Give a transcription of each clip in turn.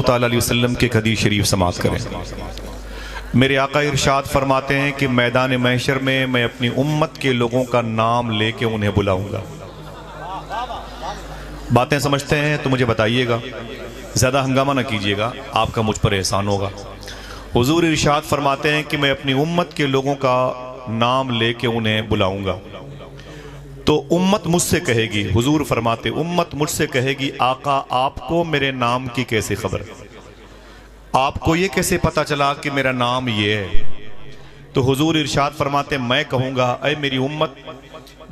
تعالیٰ علیہ وسلم کے حدیث شریف سماعت کریں۔ میرے آقا ارشاد فرماتے ہیں کہ میدان محشر میں اپنی امت کے لوگوں کا نام لے کے انہیں بلاؤں گا۔ باتیں سمجھتے ہیں تو مجھے بتائیے گا، زیادہ ہنگامہ نہ کیجیے گا، آپ کا مجھ پر احسان ہوگا۔ حضور ارشاد فرماتے ہیں کہ میں اپنی امت کے لوگوں کا نام لے کے انہیں بلاؤں گا، تو امت مجھ سے کہے گی، حضور فرماتے امت مجھ سے کہے گی آقا آپ کو میرے نام کی کیسے خبر، آپ کو یہ کیسے پتا چلا کہ میرا نام یہ ہے؟ تو حضور ارشاد فرماتے میں کہوں گا اے میری امت،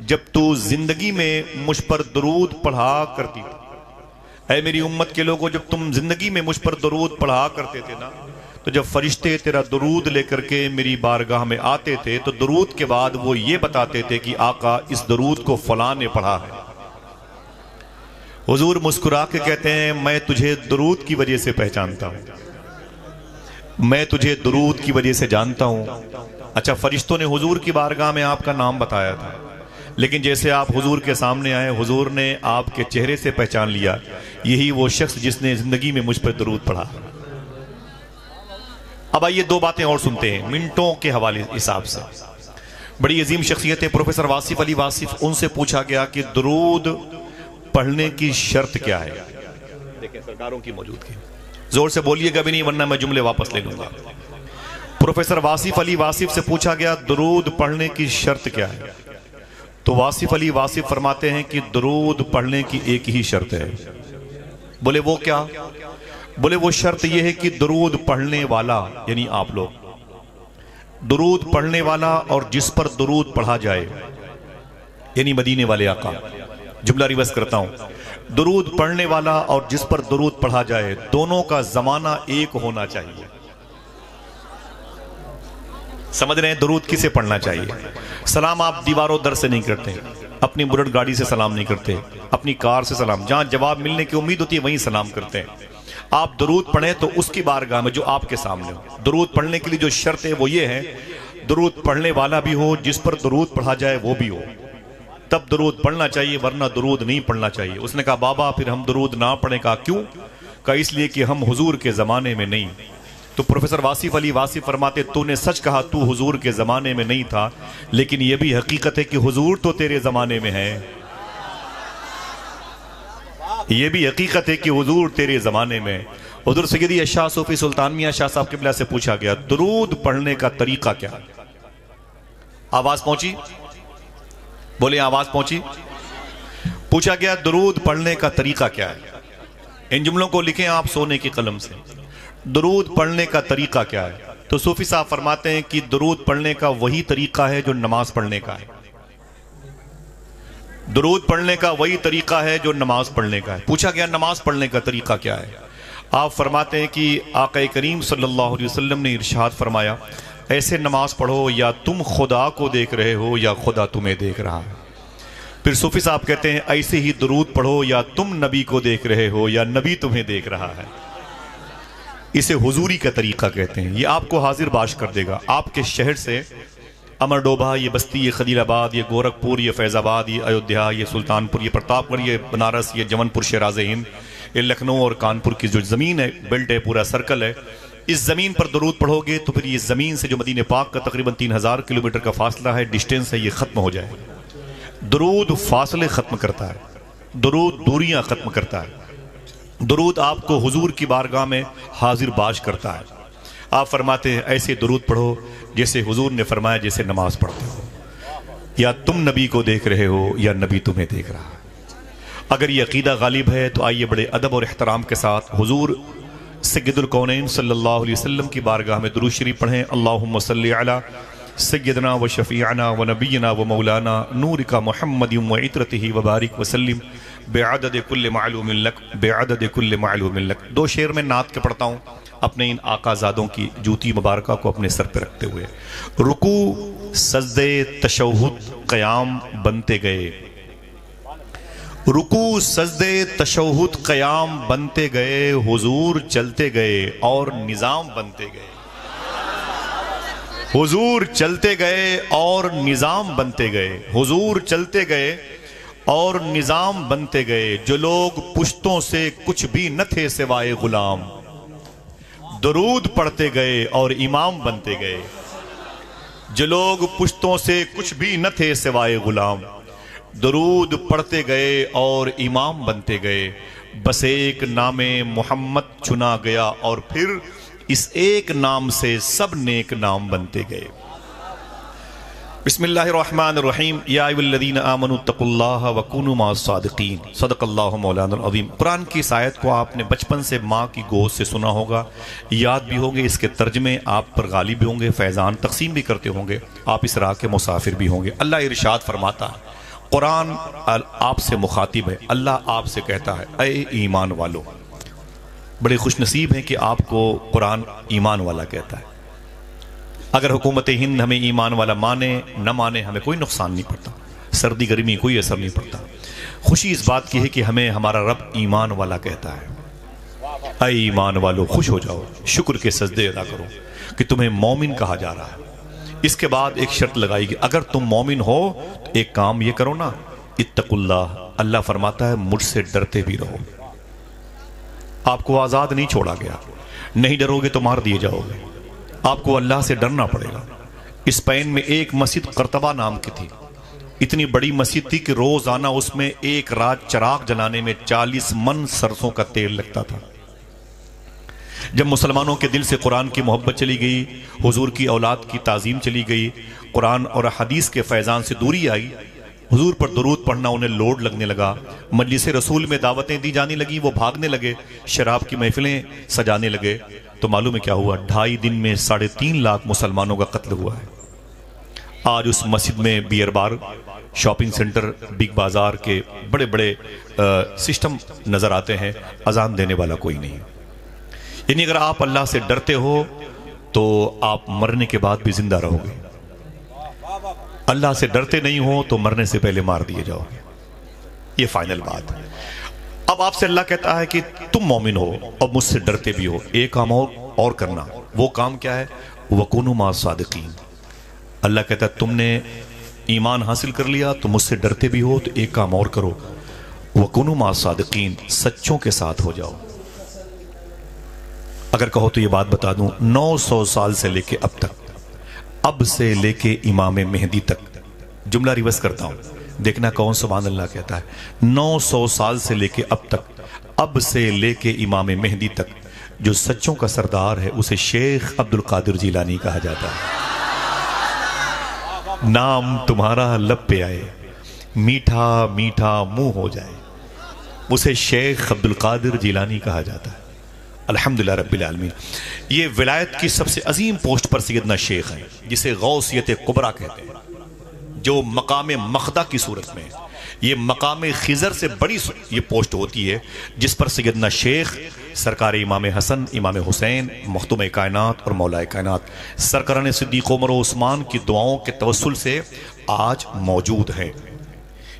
جب تو زندگی میں مجھ پر درود پڑھا کرتی تھی، اے میری امت کے لوگوں جب تم زندگی میں مجھ پر درود پڑھا کرتے تھے نا، تو جب فرشتے تیرا درود لے کر کے میری بارگاہ میں آتے تھے تو درود کے بعد وہ یہ بتاتے تھے کہ آقا اس درود کو فلاں نے پڑھا ہے۔ حضور مسکرا کے کہتے ہیں میں تجھے درود کی وجہ سے پہچانتا ہوں، میں تجھے درود کی وجہ سے جانتا ہوں۔ اچھا، فرشتوں نے حضور کی بارگاہ میں آپ کا نام بتایا تھا، لیکن جیسے آپ حضور کے سامنے آئے حضور نے آپ کے چہرے سے پہچان لیا یہی وہ شخص جس نے زندگی میں مجھ پر درود پڑھا۔ اب آئیے دو باتیں اور سنتے ہیں منٹوں کے حوالے حساب سے۔ بڑی عظیم شخصیت ہے پروفیسر واصف علی واصف، ان سے پوچھا گیا کہ درود پڑھنے کی شرط کیا ہے؟ دیکھیں سرکاروں کی موجودگی، زور سے بولیے گا بھی نہیں ورنہ میں جملے واپس لے لوں گا۔ پروفیسر واصف علی واصف سے پوچھا گیا درود پڑھنے کی شرط کیا ہے؟ تو واصف علی واصف فرماتے ہیں کہ درود پڑھنے کی ایک ہی شرط ہے۔ بولے وہ کیا؟ بولے وہ شرط یہ ہے کہ درود پڑھنے والا یعنی آپ لوگ، درود پڑھنے والا اور جس پر درود پڑھا جائے یعنی مدینے والے آقا، جملہ ریورس کرتا ہوں، درود پڑھنے والا اور جس پر درود پڑھا جائے دونوں کا زمانہ ایک ہونا چاہیے۔ سمجھ رہے ہیں درود کسے پڑھنا چاہیے؟ سلام آپ دیواروں در سے نہیں کرتے، اپنی بلٹ گاڑی سے سلام نہیں کرتے، اپنی کار سے سلام، جہاں جواب ملنے کی امید ہوتی ہے وہیں سلام کرتے ہیں۔ آپ درود پڑھیں تو اس کی بارگاہ میں جو آپ کے سامنے ہو۔ درود پڑھنے کے لیے جو شرط ہے وہ یہ ہے درود پڑھنے والا بھی ہو، جس پر درود پڑھا جائے وہ بھی ہو، تب درود پڑھنا چاہیے ورنہ درود نہیں پڑھنا چاہیے۔ اس نے کہا بابا پھر ہم درود نہ پڑھیں، کہا کیوں؟ کہا اس لیے کہ ہم حضور کے زمانے میں نہیں۔ تو پروفیسر واصف علی واصف فرماتے تو نے سچ کہا تو حضور کے زمانے میں نہیں تھا، لیکن یہ بھی حقیقت ہے کہ حضور تو تیرے زمانے میں ہے، یہ بھی حقیقت ہے کہ حضور تیرے زمانے میں۔ حضور سیدی شاہ صوفی سلطان میاں شاہ صاحب قبلہ سے پوچھا گیا درود پڑھنے کا طریقہ کیا؟ آواز پہنچی؟ بولے آواز پہنچی؟ پوچھا گیا درود پڑھنے کا طریقہ کیا ہے؟ ان جملوں کو لکھیں آپ سونے کی قلم سے، درود پڑھنے کا طریقہ کیا ہے؟ تو صوفی صاحب فرماتے ہیں کہ درود پڑھنے کا وہی طریقہ ہے جو نماز پڑھنے کا ہے، درود پڑھنے کا وہی طریقہ ہے جو نماز پڑھنے کا ہے۔ پوچھا گیا نماز پڑھنے کا طریقہ کیا ہے؟ آپ فرماتے ہیں کہ آقا کریم صلی اللہ علیہ وسلم نے ارشاد فرمایا ایسے نماز پڑھو یا تم خدا کو دیکھ رہے ہو یا خدا تمہیں دیکھ رہا ہے۔ پھر صوفی صاحب کہتے ہیں ایسے ہی درود پڑھو یا تم نبی کو دیکھ رہے ہو یا نبی تمہیں دیکھ رہا ہے۔ اسے حضوری کا طریقہ کہتے ہیں، یہ آپ کو حاضر باش کر دے گا۔ آپ کے شہر سے امر ڈوبھا، یہ بستی، یہ خلیل آباد، یہ گورکھپور، یہ فیض آباد، یہ ایودھیا، یہ سلطان پور، یہ پرتاپ گڑھ، یہ بنارس، یہ جون پور شیراز ہند، یہ لکھنؤ اور کانپور کی جو زمین ہے، بیلٹ ہے، پورا سرکل ہے، اس زمین پر درود پڑھو گے تو پھر یہ زمین سے جو مدینہ پاک کا تقریباً 3000 کلومیٹر کا فاصلہ ہے، ڈسٹینس ہے، یہ ختم ہو جائے۔ درود فاصلے ختم کرتا ہے، درود دوریاں ختم کرتا ہے، درود آپ کو حضور کی بارگاہ میں حاضر باش کرتا ہے۔ آپ فرماتے ہیں ایسے درود پڑھو جیسے حضور نے فرمایا جیسے نماز پڑھتے ہو، یا تم نبی کو دیکھ رہے ہو یا نبی تمہیں دیکھ رہا ہے۔ اگر یہ عقیدہ غالب ہے تو آئیے بڑے ادب اور احترام کے ساتھ حضور سید الکونین صلی اللہ علیہ وسلم کی بارگاہ میں درود شریف پڑھیں۔ اللہم صلی علی سیدنا و شفیعنا و نبینا و مولانا نورک محمد و عطرتہ و بارک وسلم بعدد کل معلوم لک بعدد کل معلوم لک۔ دو شعر میں نعت کے پڑھتا ہوں اپنے ان آقا زادوں کی جوتی مبارکہ کو اپنے سر پہ رکھتے ہوئے۔ رکوع سجدے تشہد قیام بنتے گئے، رکوع سجدے تشہد قیام بنتے گئے، حضور چلتے گئے اور نظام بنتے گئے، حضور چلتے گئے اور نظام بنتے گئے، حضور چلتے گئے اور نظام بنتے گئے۔ جو لوگ پشتوں سے کچھ بھی نہ تھے سوائے غلام، درود پڑھتے گئے اور امام بنتے گئے۔ جو لوگ پشتوں سے کچھ بھی نہ تھے سوائے غلام، درود پڑھتے گئے اور امام بنتے گئے۔ بس ایک نام محمد چنا گیا اور پھر اس ایک نام سے سب نیک نام بنتے گئے۔ بسم اللہ الرحمن الرحیم۔ یا ایھا الذین آمنوا اتقوا اللہ وکونوا مع الصادقین۔ صدق اللہ مولانا العظیم۔ قرآن کی اس آیت کو آپ نے بچپن سے ماں کی گود سے سنا ہوگا، یاد بھی ہوں گے، اس کے ترجمے آپ پر غالب بھی ہوں گے، فیضان تقسیم بھی کرتے ہوں گے، آپ اس راہ کے مسافر بھی ہوں گے۔ اللہ ارشاد فرماتا ہے، قرآن آپ سے مخاطب ہے، اللہ آپ سے کہتا ہے اے ایمان والو۔ بڑے خوش نصیب ہیں کہ آپ کو قرآن ایمان والا کہتا ہے۔ اگر حکومت ہند ہمیں ایمان والا مانے نہ مانے ہمیں کوئی نقصان نہیں پڑتا، سردی گرمی کوئی اثر نہیں پڑتا۔ خوشی اس بات کی ہے کہ ہمیں ہمارا رب ایمان والا کہتا ہے۔ اے ایمان والو خوش ہو جاؤ، شکر کے سجدے ادا کرو کہ تمہیں مومن کہا جا رہا ہے۔ اس کے بعد ایک شرط لگائی گئی، اگر تم مومن ہو تو ایک کام یہ کرو نا، اتقوا اللہ، اللہ فرماتا ہے مجھ سے ڈرتے بھی رہو۔ آپ کو آزاد نہیں چھوڑا گیا، نہیں ڈرو گے تو مار دیے جاؤ گے، آپ کو اللہ سے ڈرنا پڑے گا۔ اسپین میں ایک مسجد قرطبہ نام کی تھی، اتنی بڑی مسجد تھی کہ روزانہ اس میں ایک رات چراغ جلانے میں 40 من سرسوں کا تیل لگتا تھا۔ جب مسلمانوں کے دل سے قرآن کی محبت چلی گئی، حضور کی اولاد کی تعظیم چلی گئی، قرآن اور حدیث کے فیضان سے دوری آئی، حضور پر درود پڑھنا انہیں لوڈ لگنے لگا، مجلس رسول میں دعوتیں دی جانے لگی، وہ بھاگنے لگے، شراب کی محفلیں سجانے لگے، تو معلوم ہے کیا ہوا؟ 2.5 دن میں 3.5 لاکھ مسلمانوں کا قتل ہوا ہے۔ آج اس مسجد میں بیئر بار، شاپنگ سینٹر، بگ بازار کے بڑے بڑے سسٹم نظر آتے ہیں، اذان دینے والا کوئی نہیں۔ یعنی اگر آپ اللہ سے ڈرتے ہو تو آپ مرنے کے بعد بھی زندہ رہو گے، اللہ سے ڈرتے نہیں ہو تو مرنے سے پہلے مار دیے جاؤ گے، یہ فائنل بات ہے۔ اب آپ سے اللہ کہتا ہے کہ تم مومن ہو اور مجھ سے ڈرتے بھی ہو، ایک کام اور کرنا، وہ کام کیا ہے؟ وَكُونُوا مَعَ الصَّادِقِينَ۔ اللہ کہتا ہے تم نے ایمان حاصل کر لیا تو مجھ سے ڈرتے بھی ہو تو ایک کام اور کرو، وَكُونُوا مَعَ الصَّادِقِينَ، سچوں کے ساتھ ہو جاؤ۔ اگر کہو تو یہ بات بتا دوں، 900 سال سے لے کے اب تک، اب سے لے کے امام مہدی تک، جملہ ریورس کرتا ہوں، دیکھنا کون سبحان اللہ کہتا ہے، 900 سال سے لے کے اب تک، اب سے لے کے امام مہدی تک، جو سچوں کا سردار ہے اسے شیخ عبد القادر جیلانی کہا جاتا ہے۔ نام تمہارا لب پہ آئے، میٹھا میٹھا منہ ہو جائے، اسے شیخ عبد القادر جیلانی کہا جاتا ہے۔ الحمدللہ رب العالمین۔ یہ ولایت کی سب سے عظیم پوسٹ پر سیدنا شیخ ہیں، جسے غوثیت کبریٰ کہتے ہیں، جو مقام مخدہ کی صورت میں ہے۔ یہ مقام خضر سے بڑی یہ پوسٹ ہوتی ہے جس پر سیدنا شیخ سرکار امام حسن، امام حسین، مختوم کائنات اور مولا کائنات سرکران صدیق عمر و عثمان کی دعاؤں کے توسل سے آج موجود ہیں۔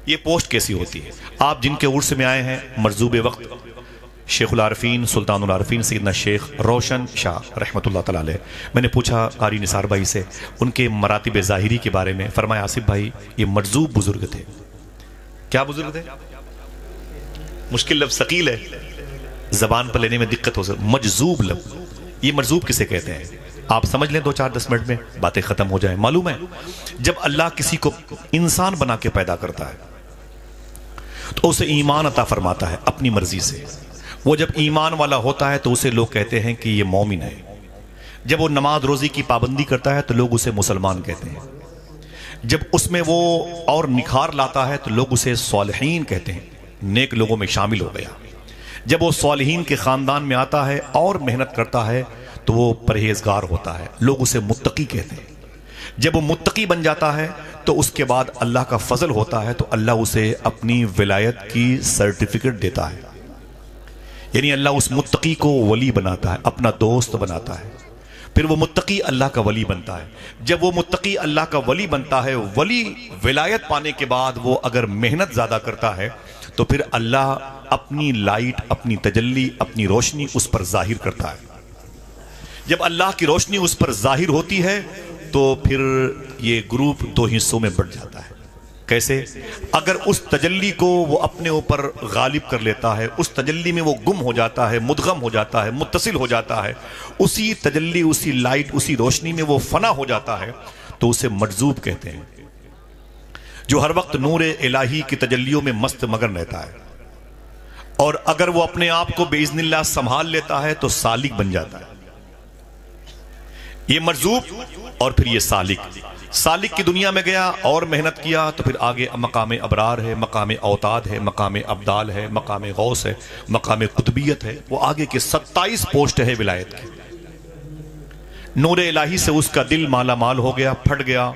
یہ پوسٹ کیسی ہوتی ہے؟ آپ جن کے عرس میں آئے ہیں، مرزوب وقت شیخ العارفین، سلطان العارفین سیدنا شیخ روشن شاہ رحمۃ اللہ تعالی علیہ۔ میں نے پوچھا قاری نثار بھائی سے ان کے مراتب ظاہری کے بارے میں، فرمایا آصف بھائی یہ مرزوب بزرگ تھے۔ کیا بزرگ تھے؟ مشکل لفظ، ثقیل ہے، زبان پر لینے میں دقت ہو سکتی، مجذوب لفظ۔ یہ مرزوب کسے کہتے ہیں؟ آپ سمجھ لیں 2-4-10 منٹ میں باتیں ختم ہو جائیں۔ معلوم ہے جب اللہ کسی کو انسان بنا کے پیدا کرتا ہے تو اسے ایمان عطا فرماتا ہے اپنی مرضی سے۔ وہ جب ایمان والا ہوتا ہے تو اسے لوگ کہتے ہیں کہ یہ مومن ہے۔ جب وہ نماز روزی کی پابندی کرتا ہے تو لوگ اسے مسلمان کہتے ہیں۔ جب اس میں وہ اور نکھار لاتا ہے تو لوگ اسے صالحین کہتے ہیں، نیک لوگوں میں شامل ہو گیا۔ جب وہ صالحین کے خاندان میں آتا ہے اور محنت کرتا ہے تو وہ پرہیزگار ہوتا ہے، لوگ اسے متقی کہتے ہیں۔ جب وہ متقی بن جاتا ہے تو اس کے بعد اللہ کا فضل ہوتا ہے تو اللہ اسے اپنی ولایت کی سرٹیفکیٹ دیتا ہے۔ یعنی اللہ اس متقی کو ولی بناتا ہے، اپنا دوست بناتا ہے، پھر وہ متقی اللہ کا ولی بنتا ہے۔ جب وہ متقی اللہ کا ولی بنتا ہے، ولی ولایت پانے کے بعد وہ اگر محنت زیادہ کرتا ہے تو پھر اللہ اپنی لائٹ، اپنی تجلی، اپنی روشنی اس پر ظاہر کرتا ہے۔ جب اللہ کی روشنی اس پر ظاہر ہوتی ہے تو پھر یہ گروپ 2 حصوں میں بٹ جاتا ہے۔ کیسے؟ اگر اس تجلی کو وہ اپنے اوپر غالب کر لیتا ہے، اس تجلی میں وہ گم ہو جاتا ہے، مدغم ہو جاتا ہے، متصل ہو جاتا ہے، اسی تجلی، اسی لائٹ، اسی روشنی میں وہ فنا ہو جاتا ہے، تو اسے مجذوب کہتے ہیں۔ جو ہر وقت نور الہی کی تجلیوں میں مست مگن رہتا ہے، اور اگر وہ اپنے آپ کو باذن اللہ سنبھال لیتا ہے تو سالک بن جاتا ہے۔ یہ مجذوب اور پھر یہ سالک۔ سالک کی دنیا میں گیا اور محنت کیا تو پھر آگے مقام ابرار ہے، مقام اوتاد ہے، مقام ابدال ہے، مقام غوث ہے، مقام قطبیت ہے، وہ آگے کے 27 پوسٹ ہے ولایت کی۔ نور الہی سے اس کا دل مالا مال ہو گیا، پھٹ گیا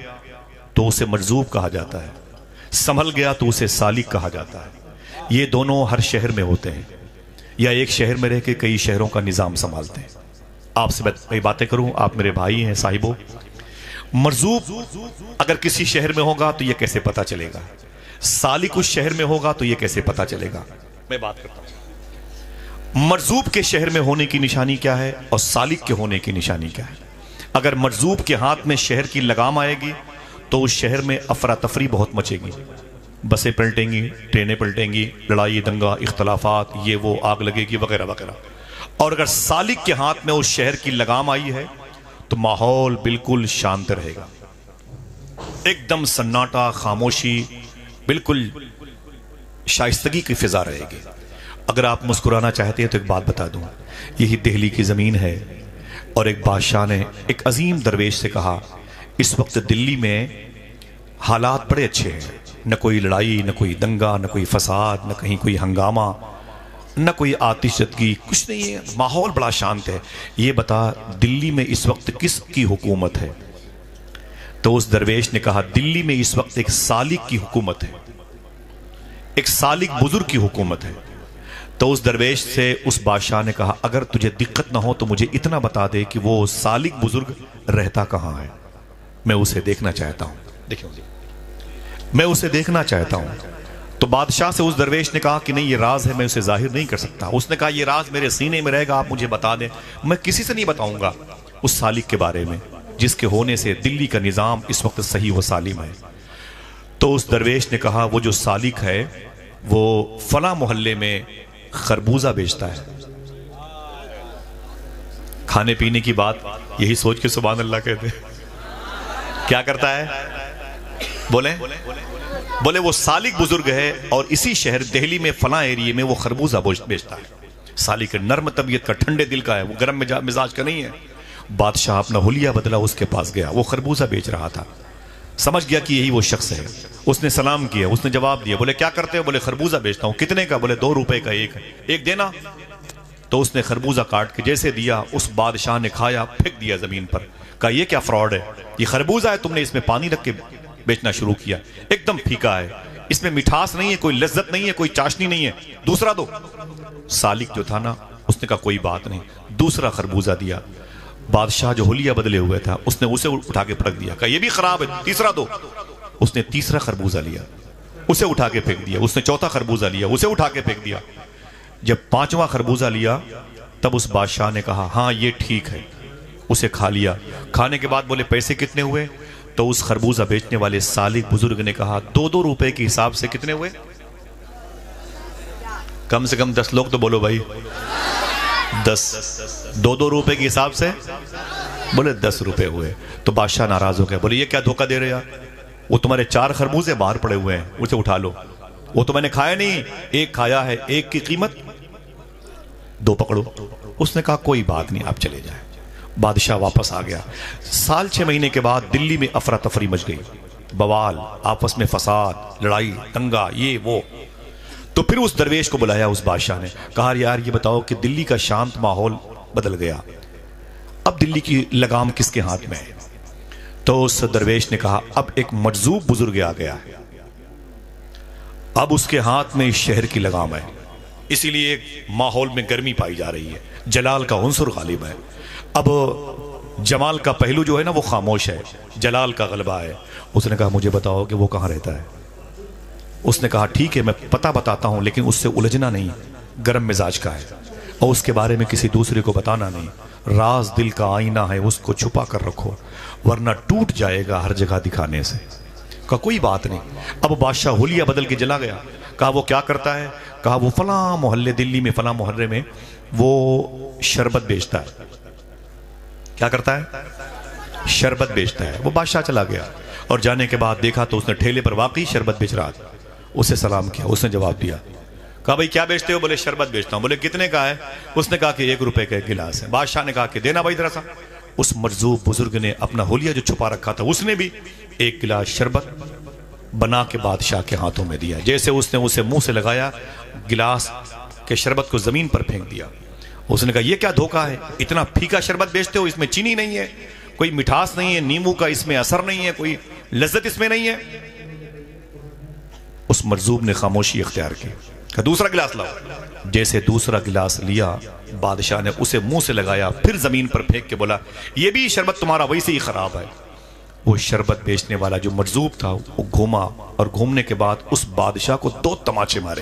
تو اسے مجذوب کہا جاتا ہے، سنبھل گیا تو اسے سالک کہا جاتا ہے۔ یہ دونوں ہر شہر میں ہوتے ہیں، یا ایک شہر میں رہ کے کئی شہروں کا نظام سنبھالتے ہیں۔ آپ سے میں باتیں کروں، آپ میرے بھائی ہیں، صاحبوں، مرزوب اگر کسی شہر میں ہوگا تو یہ کیسے پتا چلے گا؟ سالک اس شہر میں ہوگا تو یہ کیسے پتا چلے گا؟ میں بات کرتا ہوں مرزوب کے شہر میں ہونے کی نشانی کیا ہے اور سالک کے ہونے کی نشانی کیا ہے۔ اگر مرزوب کے ہاتھ میں شہر کی لگام آئے گی تو اس شہر میں افراتفری بہت مچے گی، بسیں پلٹیں گی، ٹرینیں پلٹیں گی، لڑائی دنگا اختلافات، یہ وہ، آگ لگے گی وغیرہ وغیرہ۔ اور اگر سالک کے ہاتھ میں اس شہر کی لگام آئی ہے تو ماحول بالکل شانت رہے گا، ایک دم سناٹا، خاموشی، بالکل شائستگی کی فضا رہے گی۔ اگر آپ مسکرانا چاہتے ہیں تو ایک بات بتا دوں، یہی دہلی کی زمین ہے، اور ایک بادشاہ نے ایک عظیم درویش سے کہا اس وقت دلی میں حالات بڑے اچھے ہیں، نہ کوئی لڑائی، نہ کوئی دنگا، نہ کوئی فساد، نہ کہیں کوئی ہنگامہ، نہ کوئی آتش زدگی، کچھ نہیں ہے، ماحول بڑا شانت ہے، یہ بتا دلی میں اس وقت کس کی حکومت ہے؟ تو اس درویش نے کہا دلی میں اس وقت ایک سالک کی حکومت ہے، ایک سالک بزرگ کی حکومت ہے۔ تو اس درویش سے اس بادشاہ نے کہا اگر تجھے دقت نہ ہو تو مجھے اتنا بتا دے کہ وہ سالک بزرگ رہتا کہاں ہے، میں اسے دیکھنا چاہتا ہوں، میں اسے دیکھنا چاہتا ہوں۔ تو بادشاہ سے اس درویش نے کہا کہ نہیں، یہ راز ہے، میں اسے ظاہر نہیں کر سکتا۔ اس نے کہا یہ راز میرے سینے میں رہے گا، آپ مجھے بتا دیں، میں کسی سے نہیں بتاؤں گا اس سالک کے بارے میں جس کے ہونے سے دلی کا نظام اس وقت صحیح و سالم ہے۔ تو اس درویش نے کہا وہ جو سالک ہے وہ فلاں محلے میں خربوزہ بیچتا ہے۔ کھانے پینے کی بات یہی سوچ کے سبحان اللہ کہتے ہیں، کیا کرتا ہے؟ بولے وہ سالک بزرگ ہے اور اسی شہر دہلی میں فلاں ایریے میں وہ خربوزہ بیچتا ہے۔ سالک نرم طبیعت کا، ٹھنڈے دل کا ہے، وہ گرم مزاج کا نہیں ہے۔ بادشاہ اپنا حلیہ بدلا، اس کے پاس گیا، وہ خربوزہ بیچ رہا تھا، سمجھ گیا کہ یہی وہ شخص ہے۔ اس نے سلام کیا، اس نے جواب دیا، بولے کیا کرتے ہو؟ بولے خربوزہ بیچتا ہوں۔ کتنے کا؟ بولے 2 روپے کا ایک ہے، ایک دینا۔ تو اس نے خربوزہ کاٹ کے جیسے دیا، اس بادشاہ نے کھایا، پھینک دیا زمین پر، کہا یہ کیا فراڈ ہے، یہ خربوزہ ہے، تم نے اس میں پانی رکھ کے بیچنا شروع کیا، ایک دم پھیکا ہے، اس میں مٹھاس نہیں ہے، کوئی لذت نہیں ہے، کوئی چاشنی نہیں ہے، دوسرا دو۔ سالک جو تھا نا اس نے کہا کوئی بات نہیں، دوسرا خربوزہ دیا۔ بادشاہ جو حلیہ بدلے ہوئے تھا اس نے اسے اٹھا کے پھینک دیا، کہا یہ بھی خراب ہے، تیسرا دو۔ اس نے تیسرا خربوزہ لیا، اسے اٹھا کے پھینک دیا۔ اس نے چوتھا خربوزہ لیا، اسے اٹھا کے پھینک دیا۔ جب 5واں خربوزہ لیا تب اس بادشاہ نے کہا ہاں یہ ٹھیک ہے، اسے کھا لیا۔ کھانے کے بعد بولے پیسے کتنے ہوئے؟ تو اس خربوزہ بیچنے والے سالک بزرگ نے کہا 2 روپے کے حساب سے کتنے ہوئے؟ کم سے کم 10 لوگ تو بولو بھائی، 10، 2 روپے کے حساب سے بولے 10 روپے ہوئے۔ تو بادشاہ ناراض ہو گیا، بولے یہ کیا دھوکہ دے رہے ہیں، وہ تمہارے 4 خربوزے باہر پڑے ہوئے ہیں، اسے اٹھا لو۔ وہ تو میں نے کھایا نہیں، ایک کھایا ہے، ایک کی قیمت 2 پکڑو۔ اس نے کہا کوئی بات نہیں، آپ چلے جائیں۔ بادشاہ واپس آ گیا۔ سال 6 مہینے کے بعد دلی میں افراتفری مچ گئی، بوال، آپس میں فساد، لڑائی دنگا، یہ وہ۔ تو پھر اس درویش کو بلایا اس بادشاہ نے، کہا یار یہ بتاؤ کہ دلی کا شانت ماحول بدل گیا، اب دلی کی لگام کس کے ہاتھ میں ہے؟ تو اس درویش نے کہا اب ایک مجذوب بزرگ آ گیا ہے، اب اس کے ہاتھ میں اس شہر کی لگام ہے، اسی لیے ماحول میں گرمی پائی جا رہی ہے، جلال کا عنصر غالب ہے۔ اب جمال کا پہلو جو ہے نا وہ خاموش ہے، جلال کا غلبہ ہے۔ اس نے کہا مجھے بتاؤ کہ وہ کہاں رہتا ہے؟ اس نے کہا ٹھیک ہے میں پتہ بتاتا ہوں، لیکن اس سے الجھنا نہیں، گرم مزاج کا ہے اور اس کے بارے میں کسی دوسرے کو بتانا نہیں، راز دل کا آئینہ ہے، اس کو چھپا کر رکھو ورنہ ٹوٹ جائے گا ہر جگہ دکھانے سے۔ کہا کوئی بات نہیں. اب بادشاہ حلیہ بدل کے چلا گیا. کہا وہ کیا کرتا ہے؟ کہا وہ فلاں محلے دلی میں فلاں محلے میں وہ شربت بیچتا ہے. کیا کرتا ہے؟ شربت بیچتا ہے. وہ بادشاہ چلا گیا اور جانے کے بعد دیکھا تو اس نے ٹھیلے پر واقعی شربت بیچ رہا تھا. اسے سلام کیا. اس نے جواب دیا. کہا بھائی کیا بیچتے ہو؟ بولے شربت بیچتا ہوں. بولے کتنے کا ہے؟ اس نے کہا کہ 1 روپے کا 1 گلاس ہے. بادشاہ نے کہا کہ دینا بھائی ذرا سا. اس مجذوب بزرگ نے اپنا حلیہ جو چھپا رکھا تھا اس نے بھی 1 گلاس شربت بنا کے بادشاہ کے ہاتھوں میں دیا. جیسے اس نے اسے منہ سے لگایا گلاس کے شربت کو زمین پر پھینک دیا. اس نے کہا یہ کیا دھوکہ ہے؟ اتنا پھیکا شربت بیچتے ہو, اس میں چینی نہیں ہے, کوئی مٹھاس نہیں ہے, نیمبو کا اس میں اثر نہیں ہے, کوئی لذت اس میں نہیں ہے. اس مجذوب نے خاموشی اختیار کی. کہا دوسرا گلاس لاؤ. جیسے دوسرا گلاس لیا بادشاہ نے اسے منہ سے لگایا, پھر زمین پر پھینک کے بولا یہ بھی شربت تمہارا ویسے ہی خراب ہے. وہ شربت بیچنے والا جو مجذوب تھا وہ گھوما اور گھومنے کے بعد اس بادشاہ کو 2 تماچے مارے.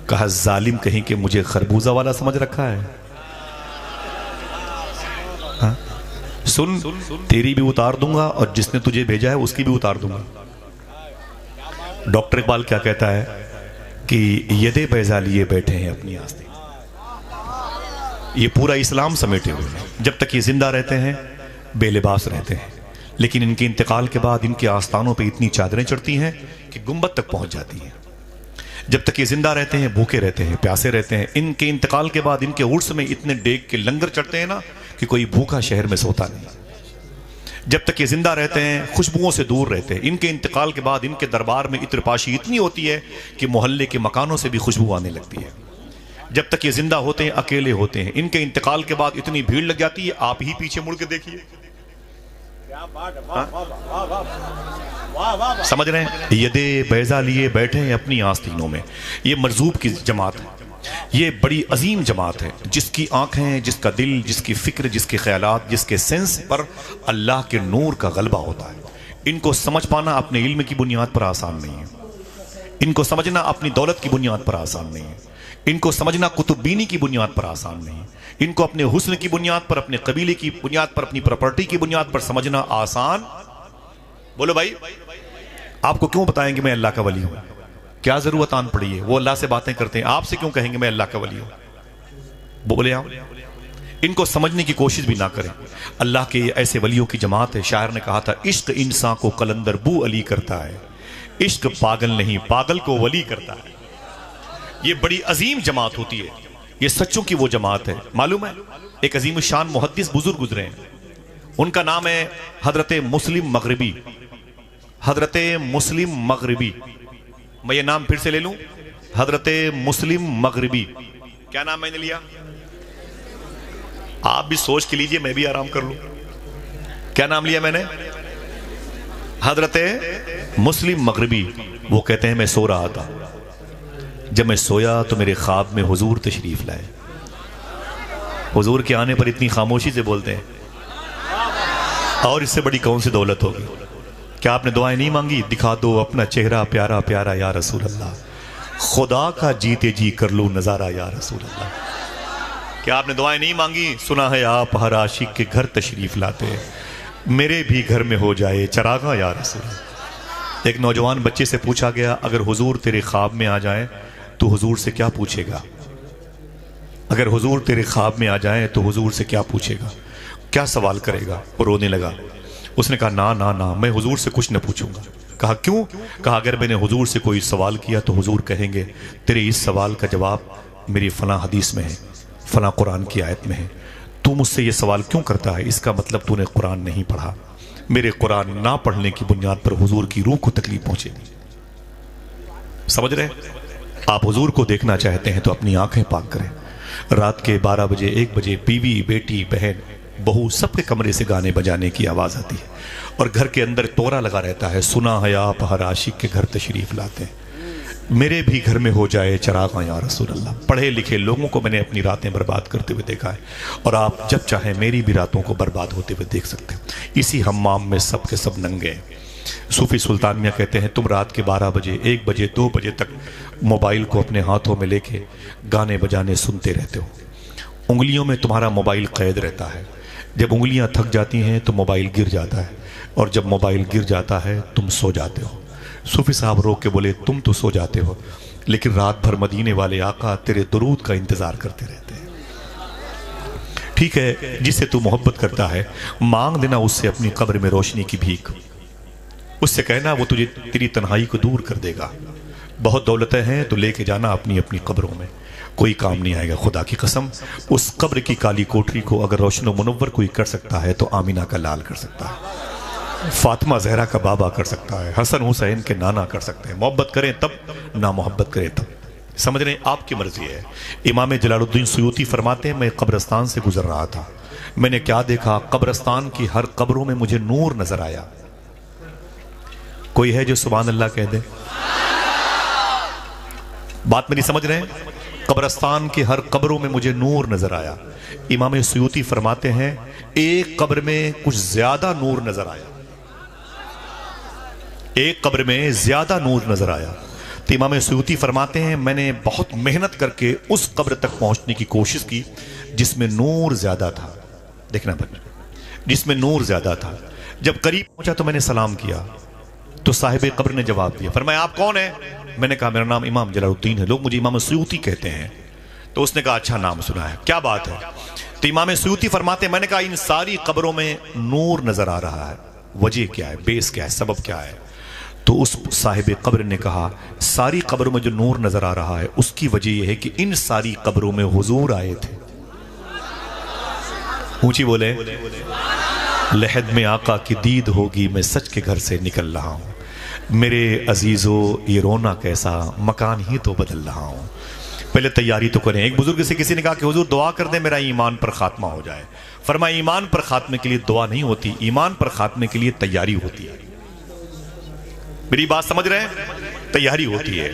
کہا ظالم کہیں کہ مجھے خربوزہ والا سمجھ رکھا ہے. سن تیری بھی اتار دوں گا اور جس نے تجھے بھیجا ہے اس کی بھی اتار دوں گا. ڈاکٹر اقبال کیا کہتا ہے کہ یدے بیضا لیے بیٹھے ہیں اپنی آستین. یہ پورا اسلام سمیٹے ہوئے ہیں. جب تک یہ زندہ رہتے ہیں بے لباس رہتے ہیں, لیکن ان کے انتقال کے بعد ان کے آستانوں پہ اتنی چادریں چڑھتی ہیں کہ گنبد تک پہنچ جاتی ہیں. جب تک یہ زندہ رہتے ہیں بھوکے رہتے ہیں, پیاسے رہتے ہیں. ان کے انتقال کے بعد ان کے عرس میں اتنے ڈیگ کے لنگر چڑھتے ہیں نا کہ کوئی بھوکا شہر میں سوتا نہیں. جب تک یہ زندہ رہتے ہیں خوشبوؤں سے دور رہتے ہیں. ان کے انتقال کے بعد ان کے دربار میں عطر پاشی اتنی ہوتی ہے کہ محلے کے مکانوں سے بھی خوشبو آنے لگتی ہے. جب تک یہ زندہ ہوتے ہیں اکیلے ہوتے ہیں. ان کے انتقال کے بعد اتنی بھیڑ لگ جاتی ہے, آپ ہی پیچھے مڑ کے دیکھیے. سمجھ رہے ہیں؟ یدے بیضا لیے بیٹھے ہیں اپنی آستینوں میں. یہ مجذوب کی جماعت ہے. یہ بڑی عظیم جماعت ہے جس کی آنکھیں, جس کا دل, جس کی فکر, جس کے خیالات, جس کے سینس پر اللہ کے نور کا غلبہ ہوتا ہے. ان کو سمجھ پانا اپنے علم کی بنیاد پر آسان نہیں ہے. ان کو سمجھنا اپنی دولت کی بنیاد پر آسان نہیں ہے. ان کو سمجھنا کتب بینی کی بنیاد پر آسان نہیں ہے. ان کو اپنے حسن کی بنیاد پر, اپنے قبیلے کی بنیاد پر, اپنی پراپرٹی کی بنیاد پر سمجھنا آسان. بولو بھائی آپ کو کیوں بتائیں گے میں اللہ کا ولی ہوں؟ کیا ضرورت آن پڑی ہے؟ وہ اللہ سے باتیں کرتے ہیں, آپ سے کیوں کہیں گے میں اللہ کا ولی ہوں؟ بولے آپ ان کو سمجھنے کی کوشش بھی نہ کریں. اللہ کے ایسے ولیوں کی جماعت ہے. شاعر نے کہا تھا عشق انسان کو قلندر بو علی کرتا ہے, عشق پاگل نہیں پاگل کو ولی کرتا ہے. یہ بڑی عظیم جماعت ہوتی ہے. یہ سچوں کی وہ جماعت ہے. معلوم ہے ایک عظیم الشان محدث بزرگ گزرے ہیں, ان کا نام ہے حضرت مسلم مغربی. حضرت مسلم مغربی, میں یہ نام پھر سے لے لوں, حضرت مسلم مغربی. کیا نام میں نے لیا؟ آپ بھی سوچ کے لیجئے, میں بھی آرام کر لوں. کیا نام لیا میں نے؟ حضرت مسلم مغربی. وہ کہتے ہیں میں سو رہا تھا, جب میں سویا تو میرے خواب میں حضور تشریف لائے. حضور کے آنے پر اتنی خاموشی سے بولتے ہیں, اور اس سے بڑی کون سی دولت ہوگی؟ کیا آپ نے دعائیں نہیں مانگی؟ دکھا دو اپنا چہرہ پیارا پیارا یا رسول اللہ, خدا کا جیتے جی کر لو نظارہ یا رسول اللہ. کیا آپ نے دعائیں نہیں مانگی؟ سنا ہے آپ ہر عاشق کے گھر تشریف لاتے, میرے بھی گھر میں ہو جائے چراغاں یا رسول اللہ. ایک نوجوان بچے سے پوچھا گیا اگر حضور تیرے خواب میں آ جائیں تو حضور سے کیا پوچھے گا؟ اگر حضور تیرے خواب میں آ جائیں تو حضور سے کیا پوچھے گا, کیا سوال کرے گا؟ وہ رونے لگا. اس نے کہا نا نا نا, میں حضور سے کچھ نہ پوچھوں گا. کہا کیوں؟ کہا اگر میں نے حضور سے کوئی سوال کیا تو حضور کہیں گے تیرے اس سوال کا جواب میری فلاں حدیث میں ہے, فلاں قرآن کی آیت میں ہے. تو مجھ سے یہ سوال کیوں کرتا ہے؟ اس کا مطلب تو نے قرآن نہیں پڑھا. میرے قرآن نہ پڑھنے کی بنیاد پر حضور کی روح کو تکلیف پہنچے گی. سمجھ رہے؟ آپ حضور کو دیکھنا چاہتے ہیں تو اپنی آنکھیں پاک کریں. رات کے 12 بجے 1 بجے بیوی بیٹی بہن بہو سب کے کمرے سے گانے بجانے کی آواز آتی ہے, اور گھر کے اندر تورا لگا رہتا ہے, سنا ہے آپ ہر عاشق کے گھر تشریف لاتے ہیں, میرے بھی گھر میں ہو جائے چراغاں یا رسول اللہ. پڑھے لکھے لوگوں کو میں نے اپنی راتیں برباد کرتے ہوئے دیکھا ہے, اور آپ جب چاہیں میری بھی راتوں کو برباد ہوتے ہوئے دیکھ سکتے ہیں. اسی حمام میں سب کے سب ننگے ہیں. صوفی سلطان میاں کہتے ہیں تم رات کے 12 بجے 1 بجے 2 بجے تک موبائل کو اپنے ہاتھوں میں لے کے گانے بجانے سنتے رہتے ہو. انگلیوں میں تمہارا موبائل قید رہتا ہے, جب انگلیاں تھک جاتی ہیں تو موبائل گر جاتا ہے، اور جب موبائل گر جاتا ہے تم سو جاتے ہو۔ صوفی صاحب روک کے بولے تم تو سو جاتے ہو، لیکن رات بھر مدینے والے آقا تیرے درود کا انتظار کرتے رہتے ہیں۔ ٹھیک ہے، جس سے تو محبت کرتا ہے مانگ دینا اس سے اپنی قبر میں روشنی کی بھیک، اس سے کہنا وہ تجھے تیری تنہائی کو دور کر دے گا۔ بہت دولتیں ہیں تو لے کے جانا اپنی اپنی قبروں میں، کوئی کام نہیں آئے گا۔ خدا کی قسم اس قبر کی کالی کوٹری کو اگر روشن و منور کوئی کر سکتا ہے تو آمینہ کا لال کر سکتا ہے، فاطمہ زہرا کا بابا کر سکتا ہے، حسن حسین کے نانا کر سکتے ہیں۔ محبت کریں تب، نہ محبت کریں تب، سمجھ رہے ہیں؟ آپ کی مرضی ہے۔ امام جلال الدین سیوطی فرماتے ہیں میں قبرستان سے گزر رہا تھا، میں نے کیا دیکھا، قبرستان کی ہر قبروں میں مجھے نور نظر آیا۔ کوئی ہے جو سبحان اللہ کہہ دے؟ بات میری سمجھ رہے ہیں؟ قبرستان کی ہر قبروں میں مجھے نور نظر آیا۔ امام سیوطی فرماتے ہیں ایک قبر میں کچھ زیادہ نور نظر آیا، ایک قبر میں زیادہ نور نظر آیا۔ تو امام سیوطی فرماتے ہیں میں نے بہت محنت کر کے اس قبر تک پہنچنے کی کوشش کی جس میں نور زیادہ تھا۔ دیکھنا بچہ، جس میں نور زیادہ تھا۔ جب قریب پہنچا تو میں نے سلام کیا تو صاحب قبر نے جواب دیا، فرمایا آپ کون ہیں؟ میں نے کہا میرا نام امام جلال الدین ہے، لوگ مجھے امام سیوطی کہتے ہیں۔ تو اس نے کہا اچھا نام سنا ہے، کیا بات ہے؟ تو امام سیوطی فرماتے ہیں میں نے کہا ان ساری قبروں میں نور نظر آ رہا ہے، وجہ کیا ہے، بیس کیا ہے، سبب کیا ہے؟ تو اس صاحب قبر نے کہا ساری قبروں میں جو نور نظر آ رہا ہے اس کی وجہ یہ ہے کہ ان ساری قبروں میں حضور آئے تھے۔ اونچی بولے، لحد میں آقا کی دید ہوگی میں سچ کے گھر سے نکل رہا ہوں، میرے عزیزو یہ رونا کیسا مکان ہی تو بدل رہا ہوں۔ پہلے تیاری تو کریں۔ ایک بزرگ سے کسی نے کہا کہ حضور دعا کر دیں میرا ایمان پر خاتمہ ہو جائے۔ فرمایا ایمان پر خاتمے کے لیے دعا نہیں ہوتی، ایمان پر خاتمے کے لیے تیاری ہوتی ہے۔ میری بات سمجھ رہے ہیں؟ تیاری ہوتی ہے۔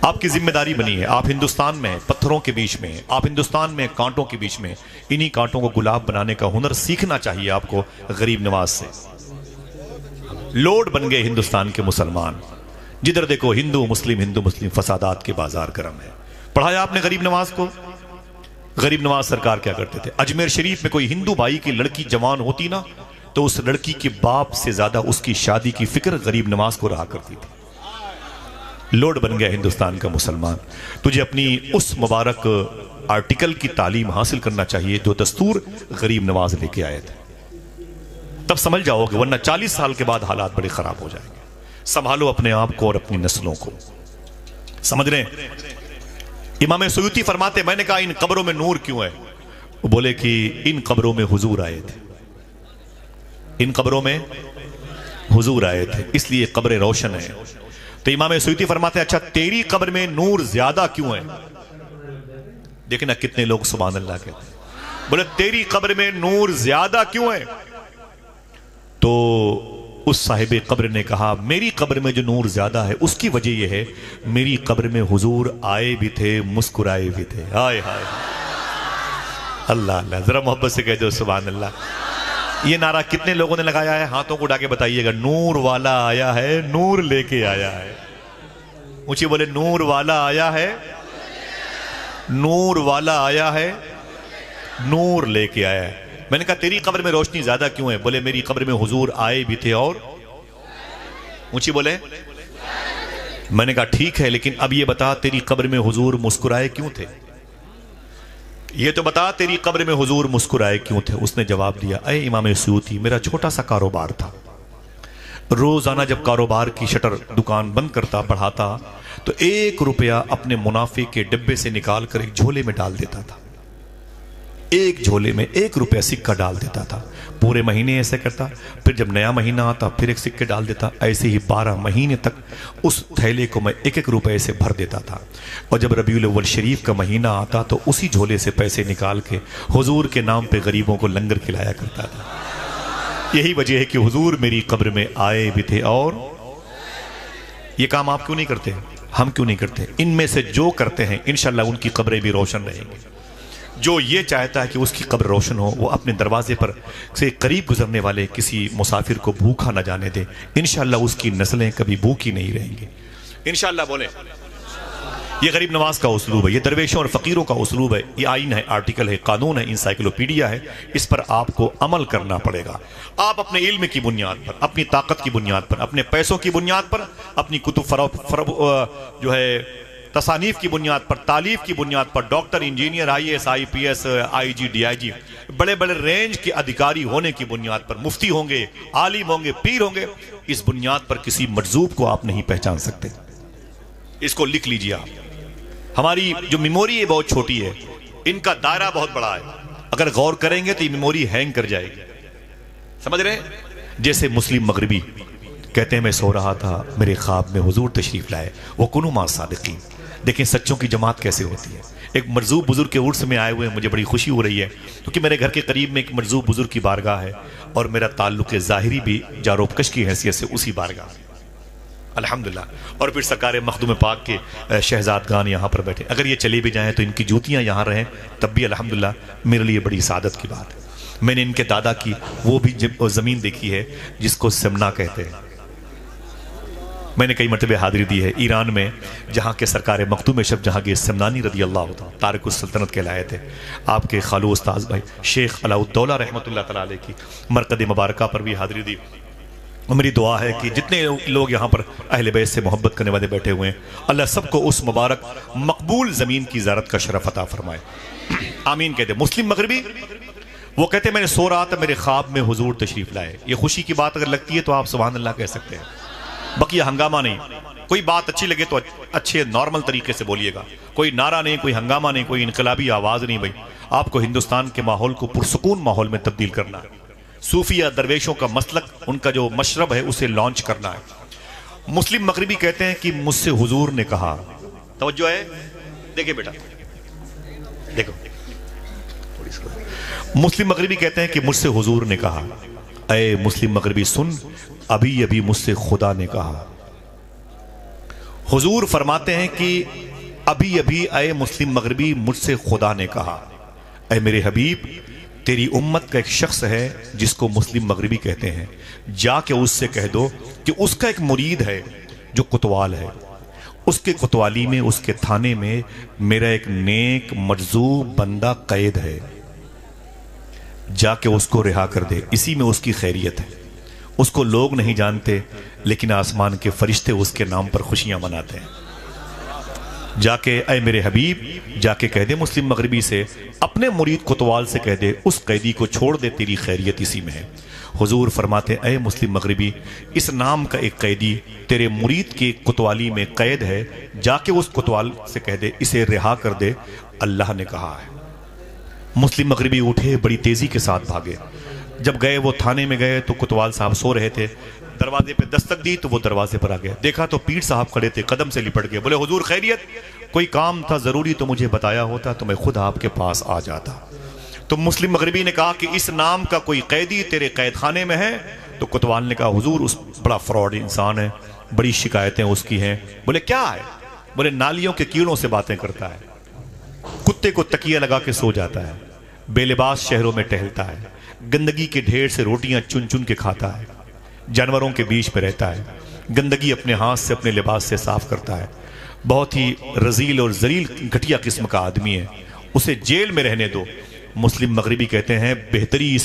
آپ کی ذمہ داری بنی ہے، آپ ہندوستان میں پتھروں کے بیچ میں، آپ ہندوستان میں کانٹوں کے بیچ میں، انہی کانٹوں کو گلاب بنانے کا ہنر سیکھنا چاہیے آپ کو غریب نواز سے۔ لوڈ بن گئے ہندوستان کے مسلمان، جدھر دیکھو ہندو مسلم فسادات کے بازار گرم ہے۔ پڑھایا آپ نے غریب نواز کو؟ غریب نواز سرکار کیا کرتے تھے؟ اجمیر شریف میں کوئی ہندو بھائی کی لڑکی جوان ہوتی نا تو اس لڑکی کے باپ سے زیادہ اس کی شادی کی فکر غریب نواز کو رہا کرتی تھی۔ لوڈ بن گیا ہندوستان کا مسلمان۔ تجھے اپنی اس مبارک آرٹیکل کی تعلیم حاصل کرنا چاہیے جو دستور غریب نواز لے کے آئے تھے، تب سمجھ جاؤ گے، ورنہ 40 سال کے بعد حالات بڑے خراب ہو جائیں گے۔ سنبھالو اپنے آپ کو اور اپنی نسلوں کو، سمجھ رہے ہیں؟ امام سیوطی فرماتے میں نے کہا ان قبروں میں نور کیوں ہے؟ وہ بولے کہ ان قبروں میں حضور آئے تھے، ان قبروں میں حضور آئے تھے اس لیے قبریں روشن ہیں۔ تو امام سیوطی فرماتے ہیں اچھا تیری قبر میں نور زیادہ کیوں ہے؟ دیکھنا کتنے لوگ سبحان اللہ کہتے ہیں، بولے تیری قبر میں نور زیادہ کیوں ہے؟ تو اس صاحب قبر نے کہا میری قبر میں جو نور زیادہ ہے اس کی وجہ یہ ہے میری قبر میں حضور آئے بھی تھے، مسکرائے بھی تھے۔ ہائے ہائے اللہ اللہ، ذرا محبت سے کہہ دو سبحان اللہ۔ یہ نعرہ کتنے لوگوں نے لگایا ہے؟ ہاتھوں کو اٹھا کے بتائیے گا۔ نور والا آیا ہے، نور لے کے آیا ہے۔ اونچی بولے نور والا آیا ہے، نور والا آیا ہے، نور لے کے آیا ہے۔ میں نے کہا تیری قبر میں روشنی زیادہ کیوں ہے؟ بولے میری قبر میں حضور آئے بھی تھے اور اونچی بولے۔ میں نے کہا ٹھیک ہے لیکن اب یہ بتا تیری قبر میں حضور مسکرائے کیوں تھے؟ یہ تو بتا تیری قبر میں حضور مسکرائے کیوں تھے؟ اس نے جواب دیا اے امام سیوطی میرا چھوٹا سا کاروبار تھا، روزانہ جب کاروبار کی شٹر دکان بند کرتا بڑھاتا تو 1 روپیہ اپنے منافع کے ڈبے سے نکال کر ایک جھولے میں ڈال دیتا تھا، ایک جھولے میں 1 روپیہ سکہ ڈال دیتا تھا، پورے مہینے ایسے کرتا، پھر جب نیا مہینہ آتا پھر 1 سکہ ڈال دیتا، ایسے ہی 12 مہینے تک اس تھیلے کو میں 1 روپے سے بھر دیتا تھا، اور جب ربیع الاول شریف کا مہینہ آتا تو اسی جھولے سے پیسے نکال کے حضور کے نام پہ غریبوں کو لنگر کھلایا کرتا تھا۔ یہی وجہ ہے کہ حضور میری قبر میں آئے بھی تھے اور یہ کام آپ کیوں نہیں کرتے؟ ہم کیوں نہیں کرتے؟ ان میں سے جو کرتے ہیں انشاءاللہ ان کی قبریں بھی روشن رہیں گی۔ جو یہ چاہتا ہے کہ اس کی قبر روشن ہو وہ اپنے دروازے پر سے قریب گزرنے والے کسی مسافر کو بھوکا نہ جانے دے، انشاءاللہ اس کی نسلیں کبھی بھوکی نہیں رہیں گی۔ انشاءاللہ بولیں یہ غریب نواز کا اسلوب ہے، یہ درویشوں اور فقیروں کا اسلوب ہے، یہ آئین ہے، آرٹیکل ہے، قانون ہے، انسائکلوپیڈیا ہے، اس پر آپ کو عمل کرنا پڑے گا۔ آپ اپنے علم کی بنیاد پر، اپنی طاقت کی بنیاد پر، اپنے پیسوں کی بنیاد پر، اپنی کتب جو ہے تصانیف کی بنیاد پر، تالیف کی بنیاد پر، doctor, engineer, I S, I P S, I G, D I G, بڑے بڑے رینج کے ادھیکاری ہونے کی بنیاد پر، مفتی ہوں گے، عالم ہوں گے، پیر ہوں گے، اس بنیاد پر کسی مجذوب کو آپ نہیں پہچان سکتے۔ اس کو لکھ لیجئے آپ۔ ہماری جو میموری ہے بہت چھوٹی ہے، ان کا دائرہ بہت بڑا ہے، اگر غور کریں گے تو یہ میموری ہینگ کر جائے گی، سمجھ رہے ہیں؟ جیسے مسلم مغربی کہتے ہیں میں سو رہا تھا میرے خواب میں حضور تشریف لائے، وَكُونُوا مَعَ الصَّادِقِينَ۔ دیکھیں سچوں کی جماعت کیسے ہوتی ہے۔ ایک مرزوق بزرگ کے عرس میں آئے ہوئے مجھے بڑی خوشی ہو رہی ہے، کیونکہ میرے گھر کے قریب میں ایک مرزوق بزرگ کی بارگاہ ہے، اور میرا تعلق ظاہری بھی جاروبکش کی حیثیت سے اسی بارگاہ ہے، الحمدللہ۔ اور پھر سرکار مخدوم پاک کے شہزادگان یہاں پر بیٹھے، اگر یہ چلے بھی جائیں تو ان کی جوتیاں یہاں رہیں تب بھی الحمدللہ میرے لیے بڑی سعادت کی بات ہے۔ میں نے ان کے دادا کی وہ بھی زمین دیکھی ہے جس کو سمنا کہتے ہیں، میں نے کئی مرتبہ حاضری دی ہے ایران میں، جہاں کے سرکار مخدوم شب جہانگیر سمنانی رضی اللہ عنہ تارک السلطنت کہلائے تھے۔ آپ کے خالو استاذ بھائی شیخ علاء الدولہ رحمۃ اللہ تعالیٰ علیہ کی مرقد مبارکہ پر بھی حاضری دی۔ میری دعا ہے کہ جتنے لوگ یہاں پر اہل بیت سے محبت کرنے والے بیٹھے ہوئے ہیں، اللہ سب کو اس مبارک مقبول زمین کی زیارت کا شرف عطا فرمائے، آمین کہتے۔ مسلم مغربی وہ کہتے میں نے سو رہا تھا میرے خواب میں حضور تشریف لائے۔ یہ خوشی کی بات اگر لگتی ہے تو آپ سبحان اللہ کہہ سکتے ہیں، بقیہ ہنگامہ نہیں۔ کوئی بات اچھی لگے تو اچھے نارمل طریقے سے بولیے گا، کوئی نعرہ نہیں، کوئی ہنگامہ نہیں، کوئی انقلابی آواز نہیں۔ بھائی آپ کو ہندوستان کے ماحول کو پرسکون ماحول میں تبدیل کرنا ہے، صوفیہ درویشوں کا مسلک، ان کا جو مشرب ہے اسے لانچ کرنا ہے۔ مسلم مغربی کہتے ہیں کہ مجھ سے حضور نے کہا، توجہ ہے، دیکھیں بیٹا دیکھو، مسلم مغربی کہتے ہیں کہ مجھ سے حضور نے کہا، اے مسلم مغربی سن، ابھی ابھی مجھ سے خدا نے کہا۔ حضور فرماتے ہیں کہ ابھی ابھی اے مسلم مغربی مجھ سے خدا نے کہا، اے میرے حبیب تیری امت کا ایک شخص ہے جس کو مسلم مغربی کہتے ہیں، جا کے اس سے کہہ دو کہ اس کا ایک مرید ہے جو کوتوال ہے، اس کے کوتوالی میں، اس کے تھانے میں میرا ایک نیک مجذوب بندہ قید ہے، جا کے اس کو رہا کر دے، اسی میں اس کی خیریت ہے۔ اس کو لوگ نہیں جانتے لیکن آسمان کے فرشتے اس کے نام پر خوشیاں مناتے ہیں۔ جا کے اے میرے حبیب جا کے کہہ دے مسلم مغربی سے، اپنے مرید کوتوال سے کہہ دے اس قیدی کو چھوڑ دے، تیری خیریت اسی میں ہے۔ حضور فرماتے اے مسلم مغربی اس نام کا ایک قیدی تیرے مرید کی کوتوالی میں قید ہے، جا کے اس کوتوال سے کہہ دے اسے رہا کر دے، اللہ نے کہا ہے۔ مسلم مغربی اٹھے، بڑی تیزی کے ساتھ بھاگے، جب گئے وہ تھانے میں گئے تو کوتوال صاحب سو رہے تھے، دروازے پہ دستک دی تو وہ دروازے پر آ گئے، دیکھا تو پیر صاحب کھڑے تھے، قدم سے لپٹ گئے، بولے حضور خیریت؟ کوئی کام تھا ضروری تو مجھے بتایا ہوتا تو میں خود آپ کے پاس آ جاتا۔ تو مسلم مغربی نے کہا کہ اس نام کا کوئی قیدی تیرے قید خانے میں ہے؟ تو کوتوال نے کہا حضور اس بڑا فراڈ انسان ہے، بڑی شکایتیں اس کی ہیں۔ بولے کیا ہے؟ بولے نالیوں کے کیڑوں سے باتیں کرتا ہے، کتے کو تکیہ لگا کے سو جاتا ہے، بے لباس شہروں میں ٹہلتا ہے، گندگی کے ڈھیر سے روٹیاں چن چن کے کھاتا ہے، جانوروں کے بیچ پہ رہتا ہے، گندگی اپنے ہاتھ سے اپنے لباس سے صاف کرتا ہے، بہت ہی رذیل اور ذلیل گھٹیا قسم کا آدمی ہے، اسے جیل میں رہنے دو۔ مسلم مغربی کہتے ہیں بہتری اسی